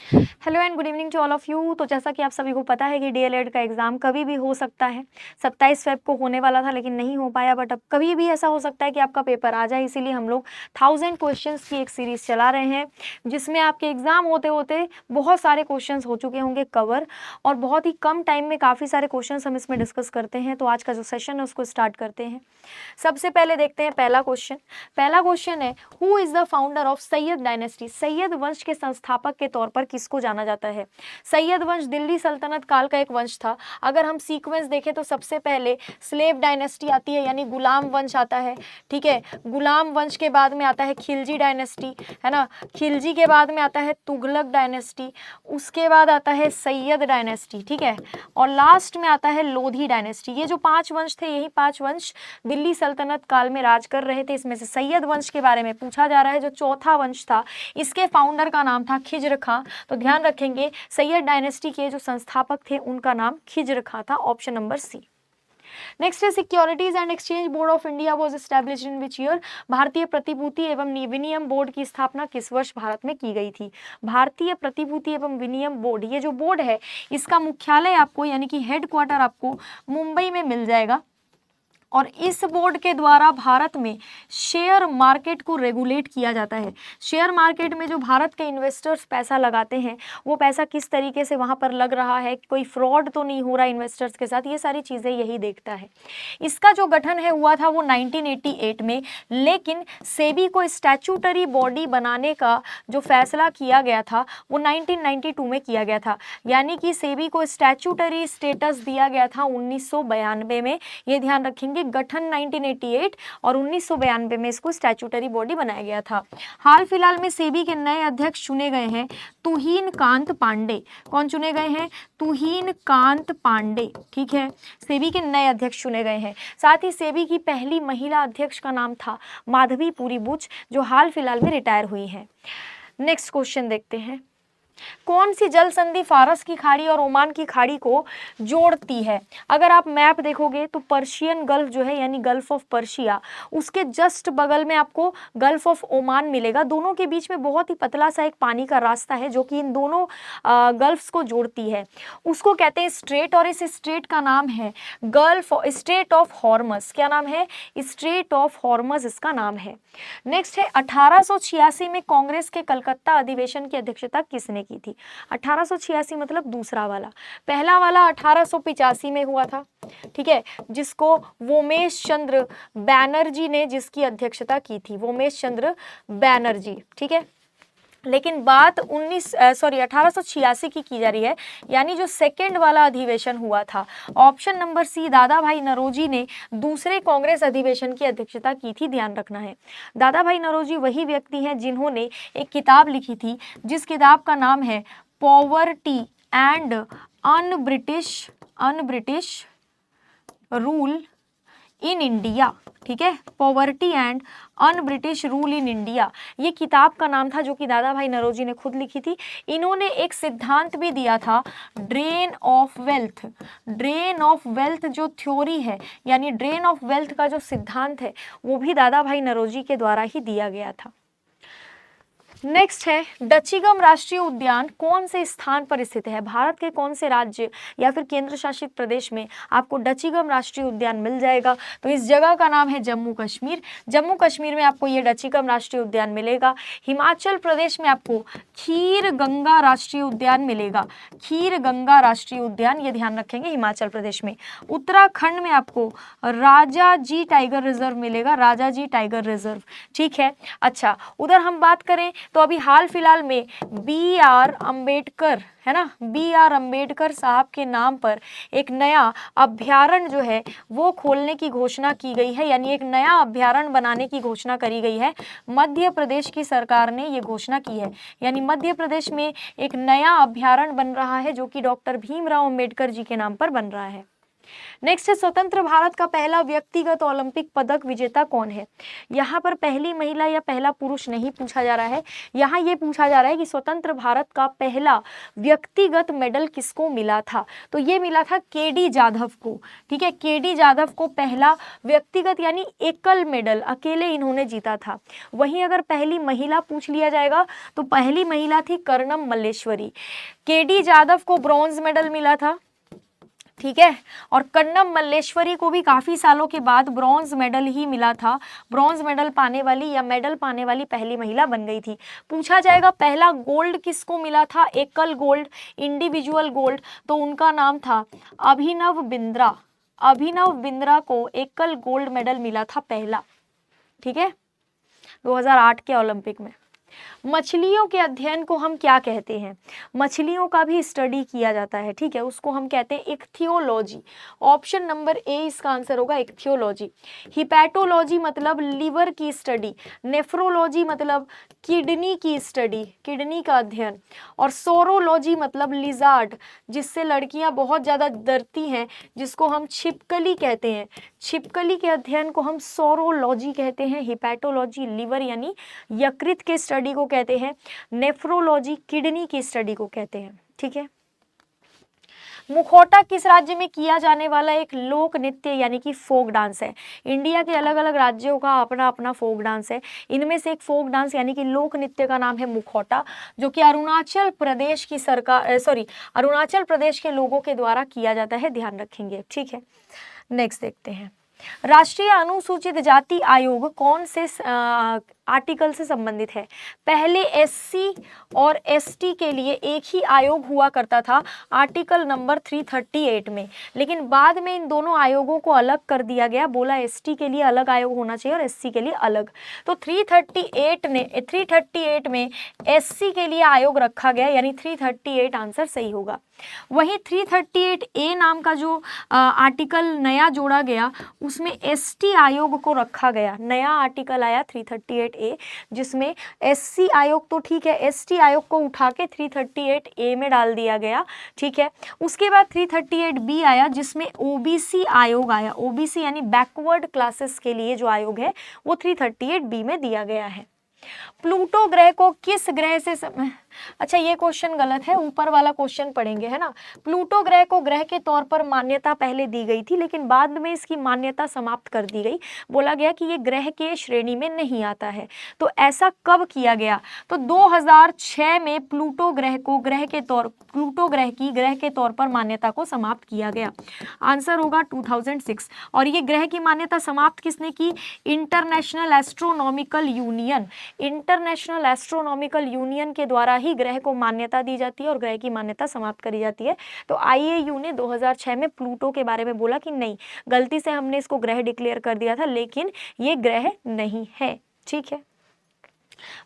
Hello and good evening to all of you. तो जैसा कि आप सभी को पता है कि डीएलएड का एग्ज़ाम कभी भी हो सकता है। 27 फ़ेब को होने वाला था लेकिन नहीं हो पाया, बट अब कभी भी ऐसा हो सकता है कि आपका पेपर आ जाए। इसीलिए हम लोग 1000 क्वेश्चंस की एक सीरीज़ चला रहे हैं जिसमें आपके एग्ज़ाम होते होते बहुत सारे क्वेश्चंस हो चुके होंगे कवर, और बहुत ही कम टाइम में काफ़ी सारे क्वेश्चंस हम इसमें डिस्कस करते हैं। तो आज का जो सेशन है उसको स्टार्ट करते हैं। सबसे पहले देखते हैं पहला क्वेश्चन। पहला क्वेश्चन है, who is the founder of Syed dynasty? Syed वंश के संस्थापक के तौर पर किसको जाना जाता है? सैयद वंश दिल्ली सल्तनत काल का एक वंश था। अगर हम सीक्वेंस देखें तो सबसे पहले स्लेव डायनेस्टी आती है, यानी गुलाम वंश आता है। ठीक है, गुलाम वंश के बाद में आता है खिलजी डायनेस्टी, है ना। खिलजी के बाद में आता है तुगलक डायनेस्टी, उसके बाद आता है सैयद डायनेस्टी, ठीक है, और लास्ट में आता है लोधी डायनेस्टी। ये जो 5 वंश थे, यही 5 वंश दिल्ली सल्तनत काल में राज कर रहे थे। इसमें से सैयद वंश के बारे में पूछा जा रहा है। जो चौथा वंश था, इसके फाउंडर का नाम था खिज्र खां। तो ध्यान रखेंगे, सैयद डायनेस्टी के जो संस्थापक थे उनका नाम खिज्र खां था। Option number C. नेक्स्ट है, securities and exchange board of India was established in which year? भारतीय प्रतिभूति एवं विनिमय बोर्ड की स्थापना किस वर्ष भारत में की गई थी? भारतीय प्रतिभूति एवं विनिमय बोर्ड, ये जो बोर्ड है इसका मुख्यालय आपको यानी कि हेडक्वार्टर आपको मुंबई में मिल जाएगा, और इस बोर्ड के द्वारा भारत में शेयर मार्केट को रेगुलेट किया जाता है। शेयर मार्केट में जो भारत के इन्वेस्टर्स पैसा लगाते हैं वो पैसा किस तरीके से वहाँ पर लग रहा है, कोई फ्रॉड तो नहीं हो रहा इन्वेस्टर्स के साथ, ये सारी चीज़ें यही देखता है। इसका जो गठन है हुआ था वो 1988 में, लेकिन सेबी को स्टैट्यूटरी बॉडी बनाने का जो फैसला किया गया था वो 1992 में किया गया था। यानी कि सेबी को स्टैट्यूटरी स्टेटस दिया गया था 1992 में। ये ध्यान रखेंगे, गठन 1988 और 1992 में इसको स्टैट्यूटरी बॉडी बनाया गया था। हाल फिलहाल में सेबी के नए अध्यक्ष चुने गए हैं तुहिन कांत पांडे। कौन चुने गए हैं? तुहिन कांत पांडे, ठीक है, सेबी के नए अध्यक्ष चुने गए हैं। साथ ही सेबी की पहली महिला अध्यक्ष का नाम था माधवी पुरी बुच, जो हाल फिलहाल में रिटायर हुई हैं। नेक्स्ट क्वेश्चन देखते हैं, कौन सी जल संधि फारस की खाड़ी और ओमान की खाड़ी को जोड़ती है? अगर आप मैप देखोगे तो पर्शियन गल्फ जो है यानी गल्फ ऑफ पर्शिया, उसके जस्ट बगल में आपको गल्फ ऑफ ओमान मिलेगा। दोनों के बीच में बहुत ही पतला सा एक पानी का रास्ता है जो कि इन दोनों गल्फ्स को जोड़ती है, उसको कहते हैं स्ट्रेट, और इस स्ट्रेट का नाम है गल्फ स्ट्रेट ऑफ हॉर्मस। क्या नाम है? स्ट्रेट ऑफ हॉर्मस इसका नाम है। नेक्स्ट है, 1886 में कांग्रेस के कलकत्ता अधिवेशन की अध्यक्षता किसने की थी? 1886 मतलब दूसरा वाला, पहला वाला 1885 में हुआ था, ठीक है, जिसको वोमेश चंद्र बैनर्जी ने जिसकी अध्यक्षता की थी, वोमेश चंद्र बैनर्जी, ठीक है। लेकिन बात 1886 की जा रही है, यानी जो सेकेंड वाला अधिवेशन हुआ था। ऑप्शन नंबर सी, दादा भाई नौरोजी ने दूसरे कांग्रेस अधिवेशन की अध्यक्षता की थी, ध्यान रखना है। दादा भाई नौरोजी वही व्यक्ति हैं जिन्होंने एक किताब लिखी थी जिस किताब का नाम है poverty and un British rule in India, ठीक है, poverty and un British rule in India, ये किताब का नाम था जो कि दादा भाई नौरोजी ने खुद लिखी थी। इन्होंने एक सिद्धांत भी दिया था, drain of wealth. Drain of wealth जो थ्योरी है, यानी ड्रेन ऑफ वेल्थ का जो सिद्धांत है वो भी दादा भाई नौरोजी के द्वारा ही दिया गया था। नेक्स्ट है, डचीगम राष्ट्रीय उद्यान कौन से स्थान पर स्थित है? भारत के कौन से राज्य या फिर केंद्र शासित प्रदेश में आपको डचीगम राष्ट्रीय उद्यान मिल जाएगा? तो इस जगह का नाम है जम्मू कश्मीर। जम्मू कश्मीर में आपको ये डचीगम राष्ट्रीय उद्यान मिलेगा। हिमाचल प्रदेश में आपको खीर गंगा राष्ट्रीय उद्यान मिलेगा। खीर गंगा राष्ट्रीय उद्यान, ये ध्यान रखेंगे, हिमाचल प्रदेश में। उत्तराखंड में आपको राजाजी टाइगर रिजर्व मिलेगा, राजाजी टाइगर रिजर्व, ठीक है। अच्छा, उधर हम बात करें तो अभी हाल फिलहाल में BR अम्बेडकर, है ना, BR अम्बेडकर साहब के नाम पर एक नया अभ्यारण्य जो है वो खोलने की घोषणा की गई है, यानी एक नया अभ्यारण्य बनाने की घोषणा करी गई है। मध्य प्रदेश की सरकार ने ये घोषणा की है, यानी मध्य प्रदेश में एक नया अभ्यारण्य बन रहा है जो कि डॉक्टर भीमराव अम्बेडकर जी के नाम पर बन रहा है। नेक्स्ट है स्वतंत्र भारत का पहला व्यक्तिगत ओलंपिक पदक विजेता कौन है। यहाँ पर पहली महिला या पहला पुरुष नहीं पूछा जा रहा है, यहाँ ये पूछा जा रहा है कि स्वतंत्र भारत का पहला व्यक्तिगत मेडल किसको मिला था। तो ये मिला था केडी जाधव को, ठीक है, केडी जाधव को पहला व्यक्तिगत यानी एकल मेडल अकेले इन्होंने जीता था। वहीं अगर पहली महिला पूछ लिया जाएगा तो पहली महिला थी कर्णम मल्लेश्वरी। केडी जाधव को ब्रॉन्ज मेडल मिला था, ठीक है, और कर्णम मल्लेश्वरी को भी काफी सालों के बाद ब्रॉन्ज मेडल ही मिला था। ब्रॉन्ज मेडल पाने वाली या मेडल पाने वाली पहली महिला बन गई थी। पूछा जाएगा पहला गोल्ड किसको मिला था, एकल गोल्ड, इंडिविजुअल गोल्ड, तो उनका नाम था अभिनव बिंद्रा। अभिनव बिंद्रा को एकल गोल्ड मेडल मिला था पहला, ठीक है, 2008 के ओलंपिक में। मछलियों के अध्ययन को हम क्या कहते हैं, मछलियों का भी स्टडी किया जाता है, ठीक है, उसको हम कहते हैं इक्थियोलॉजी। ऑप्शन नंबर ए इसका आंसर होगा इक्थियोलॉजी। हिपैटोलॉजी मतलब लीवर की स्टडी, नेफ्रोलॉजी मतलब किडनी की स्टडी, किडनी का अध्ययन, और सोरोलॉजी मतलब लिजार्ड, जिससे लड़कियां बहुत ज़्यादा डरती हैं, जिसको हम छिपकली कहते हैं, छिपकली के अध्ययन को हम सोरोलॉजी कहते हैं। हिपैटोलॉजी लीवर यानी यकृत के स्टडी को कहते हैं, नेफ्रोलॉजी किडनी की स्टडी को कहते हैं, ठीक है। मुखौटा किस राज्य में किया जाने वाला एक लोक नृत्य यानी कि फोक डांस है। इंडिया के अलग अलग राज्यों का अपना अपना फोक डांस है, इनमें से एक फोक डांस यानी कि लोक नृत्य का नाम है मुखौटा, जो कि अरुणाचल प्रदेश की अरुणाचल प्रदेश के लोगों के द्वारा किया जाता है, ध्यान रखेंगे, ठीक है। नेक्स्ट देखते हैं, राष्ट्रीय अनुसूचित जाति आयोग कौन से आर्टिकल से संबंधित है। पहले एससी और एसटी के लिए एक ही आयोग हुआ करता था आर्टिकल नंबर 338 में, लेकिन बाद में इन दोनों आयोगों को अलग कर दिया गया, बोला एसटी के लिए अलग आयोग होना चाहिए और एससी के लिए अलग। तो 338 में एससी के लिए आयोग रखा गया, यानी 338 आंसर सही होगा। वहीं 338A नाम का जो आर्टिकल नया जोड़ा गया उसमें एसटी आयोग को रखा गया, नया आर्टिकल आया 338A, जिसमें एससी आयोग तो ठीक है, एसटी आयोग को उठा के 338A में डाल दिया गया, ठीक है। उसके बाद 338B आया जिसमें ओबीसी आयोग आया, ओबीसी यानी बैकवर्ड क्लासेस के लिए जो आयोग है वो 338B में दिया गया है। प्लूटो ग्रह को किस ग्रह से अच्छा ये क्वेश्चन गलत है, ऊपर वाला क्वेश्चन पढ़ेंगे, है ना। प्लूटो ग्रह को ग्रह के तौर पर मान्यता पहले दी गई थी, लेकिन बाद में इसकी मान्यता समाप्त कर दी गई, बोला गया कि ये ग्रह के श्रेणी में नहीं आता है। तो ऐसा कब किया गया, तो 2006 में प्लूटो ग्रह को प्लूटो ग्रह की ग्रह के तौर पर मान्यता को समाप्त किया गया। आंसर होगा 2006। और ये ग्रह की मान्यता समाप्त किसने की, international astronomical union, international astronomical union के द्वारा ही ग्रह को मान्यता दी जाती है और ग्रह की मान्यता समाप्त करी जाती है। तो आईएयू ने 2006 में प्लूटो के बारे में बोला कि नहीं, गलती से हमने इसको ग्रह डिक्लेयर कर दिया था, लेकिन ये ग्रह नहीं है, ठीक है।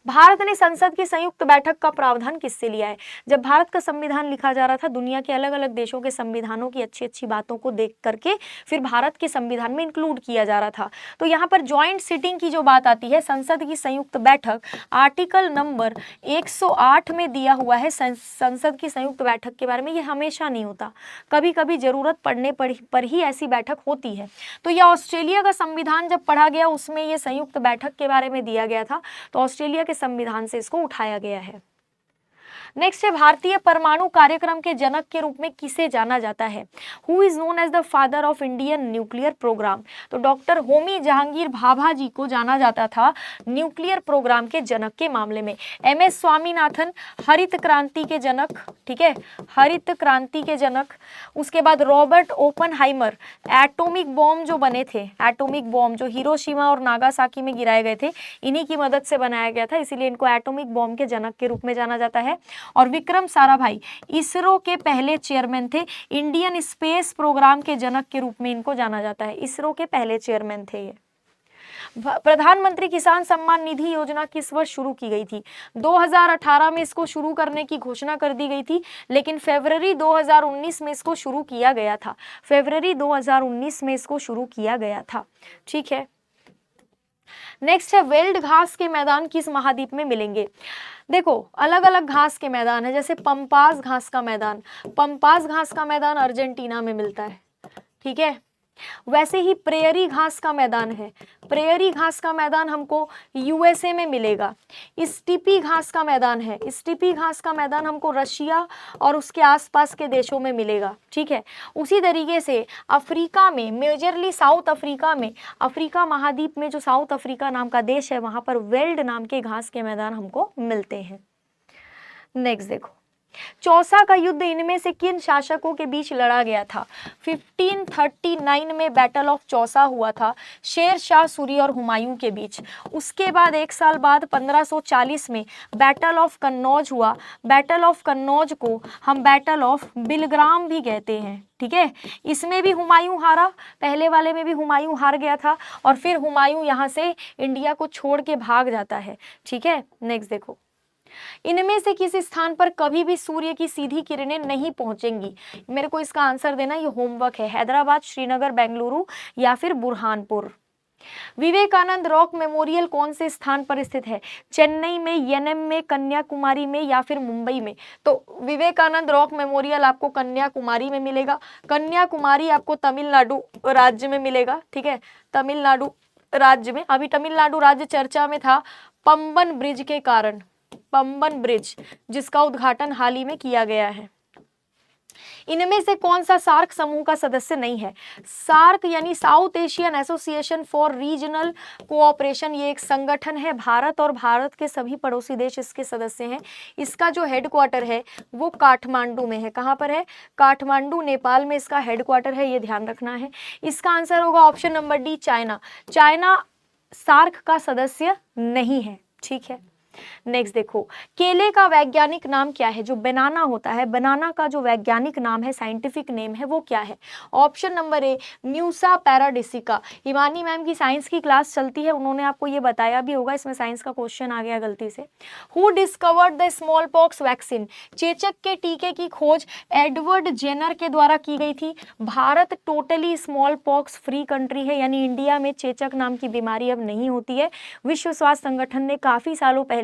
भारत ने संसद की संयुक्त बैठक का प्रावधान किससे लिया है। जब भारत का संविधान लिखा जा रहा था, दुनिया के अलग अलग देशों के संविधानों की अच्छी अच्छी बातों को देख करके फिर भारत के संविधान में इंक्लूड किया जा रहा था। तो यहाँ पर ज्वाइंट सिटिंग की जो बात आती है, संसद की संयुक्त बैठक, आर्टिकल नंबर 108 में दिया हुआ है संसद की संयुक्त बैठक के बारे में। ये हमेशा नहीं होता, कभी कभी जरूरत पड़ने पर ही ऐसी बैठक होती है। तो यह ऑस्ट्रेलिया का संविधान जब पढ़ा गया उसमें ये संयुक्त बैठक के बारे में दिया गया था, तो ऑस्ट्रेलिया के संविधान से इसको उठाया गया है। नेक्स्ट है, भारतीय परमाणु कार्यक्रम के जनक के रूप में किसे जाना जाता है। Who is known as the father of Indian nuclear programme. तो डॉक्टर होमी जहांगीर भाभा जी को जाना जाता था न्यूक्लियर प्रोग्राम के जनक के मामले में। एमएस स्वामीनाथन हरित क्रांति के जनक, ठीक है, हरित क्रांति के जनक। उसके बाद रॉबर्ट ओपनहाइमर, एटॉमिक बॉम्ब जो बने थे, एटॉमिक बॉम्ब जो हिरोशिमा और नागासाकी में गिराए गए थे, इन्हीं की मदद से बनाया गया था, इसीलिए इनको एटॉमिक बॉम्ब के जनक के रूप में जाना जाता है। और विक्रम साराभाई इसरो के पहले चेयरमैन थे, इंडियन स्पेस प्रोग्राम के जनक के रूप में इनको जाना जाता है, इसरो के पहले चेयरमैन थे ये। प्रधानमंत्री किसान सम्मान निधि योजना किस वर्ष शुरू की गई थी। 2018 में इसको शुरू करने की घोषणा कर दी गई थी, लेकिन फरवरी 2019 में इसको शुरू किया गया था, फरवरी 2019 में इसको शुरू किया गया था, ठीक है। नेक्स्ट है, वेल्ड घास के मैदान किस महाद्वीप में मिलेंगे। देखो अलग अलग घास के मैदान है, जैसे पंपास घास का मैदान, पंपास घास का मैदान अर्जेंटीना में मिलता है, ठीक है। वैसे ही प्रेयरी घास का मैदान है, प्रेयरी घास का मैदान हमको यूएसए में मिलेगा। स्टीपी घास का मैदान है, स्टीपी घास का मैदान हमको रशिया और उसके आसपास के देशों में मिलेगा। ठीक है। उसी तरीके से अफ्रीका में, मेजरली साउथ अफ्रीका में, अफ्रीका महाद्वीप में जो साउथ अफ्रीका नाम का देश है वहां पर वेल्ड नाम के घास के मैदान हमको मिलते हैं। नेक्स्ट देखो, चौसा का युद्ध इनमें से किन शासकों के बीच लड़ा गया था? 1539 में बैटल ऑफ चौसा हुआ था, शेर शाह सूरी और हुमायूं के बीच। उसके बाद एक साल बाद 1540 में बैटल ऑफ कन्नौज हुआ। बैटल ऑफ कन्नौज को हम बैटल ऑफ बिलग्राम भी कहते हैं। ठीक है। इसमें भी हुमायूं हारा, पहले वाले में भी हुमायूं हार गया था और फिर हुमायूं यहाँ से इंडिया को छोड़ के भाग जाता है। ठीक है। नेक्स्ट देखो, इनमें से किस स्थान पर कभी भी सूर्य की सीधी किरणें नहीं पहुंचेंगी? मेरे को इसका आंसर देना, ये होमवर्क है। हैदराबाद, श्रीनगर, बेंगलुरु या फिर बुरहानपुर। विवेकानंद रॉक मेमोरियल कौन से स्थान पर स्थित है? चेन्नई में, येनम में, कन्याकुमारी में या फिर मुंबई में? तो विवेकानंद रॉक मेमोरियल आपको कन्याकुमारी में मिलेगा। कन्याकुमारी आपको तमिलनाडु राज्य में मिलेगा। ठीक है, तमिलनाडु राज्य में। अभी तमिलनाडु राज्य चर्चा में था पंबन ब्रिज के कारण, पंबन ब्रिज जिसका उद्घाटन हाल ही में किया गया है। इनमें से कौन सा सार्क समूह का सदस्य नहीं है? सार्क यानी south Asian association for regional cooperation, ये एक संगठन है। भारत और भारत के सभी पड़ोसी देश इसके सदस्य हैं। इसका जो हेडक्वार्टर है वो काठमांडू में है। कहाँ पर है? काठमांडू, नेपाल में इसका हेडक्वार्टर है, ये ध्यान रखना है। इसका आंसर होगा option number D, China. China SAARC का सदस्य नहीं है। ठीक है। नेक्स्ट देखो, केले का वैज्ञानिक नाम क्या है? जो बनाना होता है, बनाना का जो वैज्ञानिक नाम है, साइंटिफिक नेम है, वो क्या है? ऑप्शन नंबर ए, म्यूसा पैराडिसिका। हिमानी मैम की साइंस की क्लास चलती है, उन्होंने आपको ये बताया भी होगा, इसमें साइंस का क्वेश्चन आ गया गलती से। Who discovered the small pox vaccine? चेचक के टीके की खोज एडवर्ड जेनर के द्वारा की गई थी। Bharat totally small pox free country है, यानी इंडिया में चेचक नाम की बीमारी अब नहीं होती है। विश्व स्वास्थ्य संगठन ने काफी सालों पहले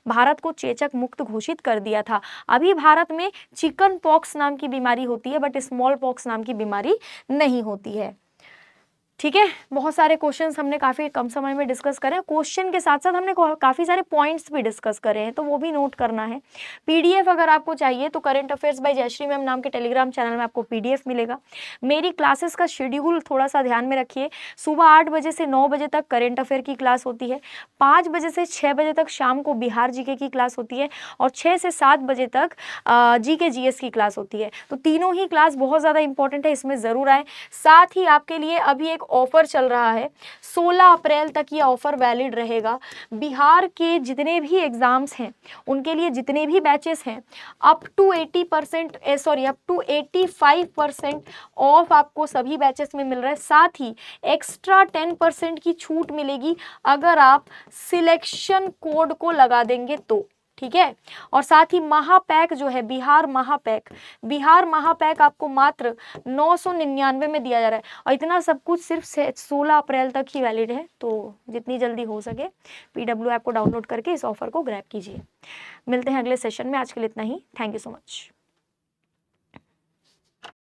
भारत को चेचक मुक्त घोषित कर दिया था। अभी भारत में चिकन पॉक्स नाम की बीमारी होती है, बट स्मॉल पॉक्स नाम की बीमारी नहीं होती है। ठीक है। बहुत सारे क्वेश्चंस हमने काफी कम समय में डिस्कस करे। क्वेश्चन के साथ साथ हमने काफी सारे पॉइंट्स भी डिस्कस करे हैं, तो वो भी नोट करना है। पीडीएफ अगर आपको चाहिए तो current affairs by Jayashree ma'am नाम के टेलीग्राम चैनल में आपको पीडीएफ मिलेगा। मेरी क्लासेस का शेड्यूल थोड़ा सा ध्यान में रखिए। सुबह 8 बजे से 9 बजे तक करंट अफेयर की क्लास होती है, 5 बजे से 6 बजे तक शाम को बिहार जीके की क्लास होती है और 6 से 7 बजे तक जीके जीएस की क्लास होती है। तो तीनों ही क्लास बहुत ज़्यादा इंपॉर्टेंट है, इसमें ज़रूर आए। साथ ही आपके लिए अभी एक ऑफर चल रहा है, 16 अप्रैल तक ये ऑफर वैलिड रहेगा। बिहार के जितने भी एग्जाम्स हैं उनके लिए जितने भी बैचेस हैं, अप टू 85% ऑफ आपको सभी बैचेस में मिल रहा है। साथ ही एक्स्ट्रा 10% की छूट मिलेगी अगर आप सिलेक्शन कोड को लगा देंगे तो। ठीक है। और साथ ही महापैक जो है, बिहार महापैक आपको मात्र 999 में दिया जा रहा है और इतना सब कुछ सिर्फ 16 अप्रैल तक ही वैलिड है। तो जितनी जल्दी हो सके PW ऐप को डाउनलोड करके इस ऑफर को ग्रैब कीजिए। मिलते हैं अगले सेशन में, आज के लिए इतना ही। Thank you so much.